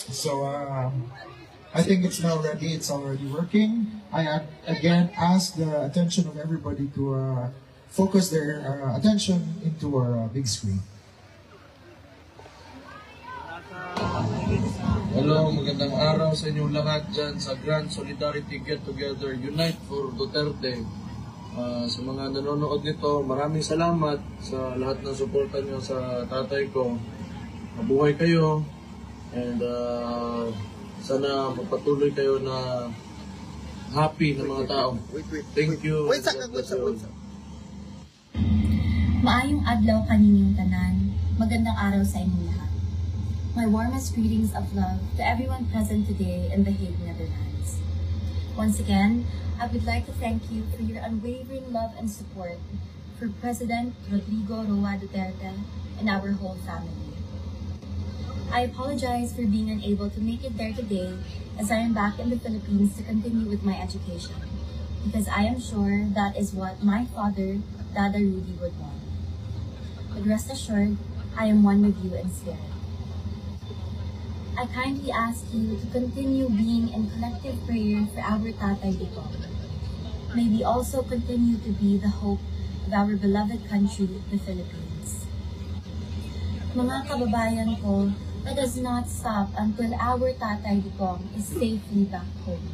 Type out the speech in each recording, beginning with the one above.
So I think it's now ready. It's already working. Again ask the attention of everybody to focus their attention into our big screen. Hello, magandang araw sa inyong lahat dyan sa Grand Solidarity Get Together Unite for Duterte. Sa mga nanonood nito, maraming salamat sa lahat ng suporta nyo sa tatay ko. Mabuhay kayo and sana magpatuloy kayo na happy na mga tao. Thank you. Maayong adlaw kaninyong tanan. Magandang araw sa inyong lahat. My warmest greetings of love to everyone present today in The Hague, Netherlands. Once again, I would like to thank you for your unwavering love and support for President Rodrigo Roa Duterte and our whole family. I apologize for being unable to make it there today as I am back in the Philippines to continue with my education, because I am sure that is what my father, Dada Rudy, would want. But rest assured, I am one with you in spirit. I kindly ask you to continue being in collective prayer for our Tatay Digong. May we also continue to be the hope of our beloved country, the Philippines. Mga kababayan ko, let us not stop until our Tatay Digong is safely back home.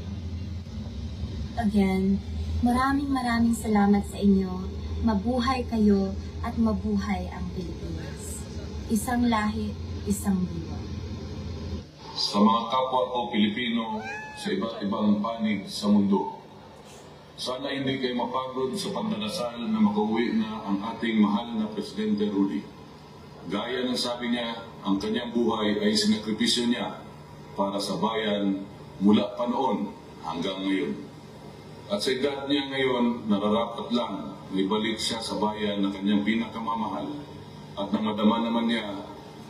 Again, maraming salamat sa inyo. Mabuhay kayo at mabuhay ang Pilipinas. Isang lahi, isang diwa. Sa mga kapwa ko Pilipino sa iba't ibang panig sa mundo, sana hindi kayo mapagod sa pagdarasal na makauwi na ang ating mahal na Presidente Rudy. Gaya ng sabi niya, ang kanyang buhay ay sinakripisyo niya para sa bayan mula pa noon hanggang ngayon. At sa edad niya ngayon, nararapat lang na ibalik siya sa bayan na kanyang pinakamamahal at namadama naman niya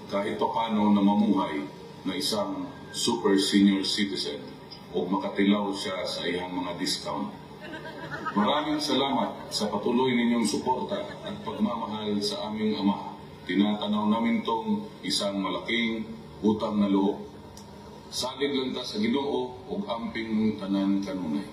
kahit paano na mamuhay na isang super senior citizen o makatilaw siya sa iyang mga discount. Maraming salamat sa patuloy ninyong suporta at pagmamahal sa aming ama. Tinatanaw namin tong isang malaking utang na loob. Salig lang ta sa Ginoo ug amping tanan kanunay.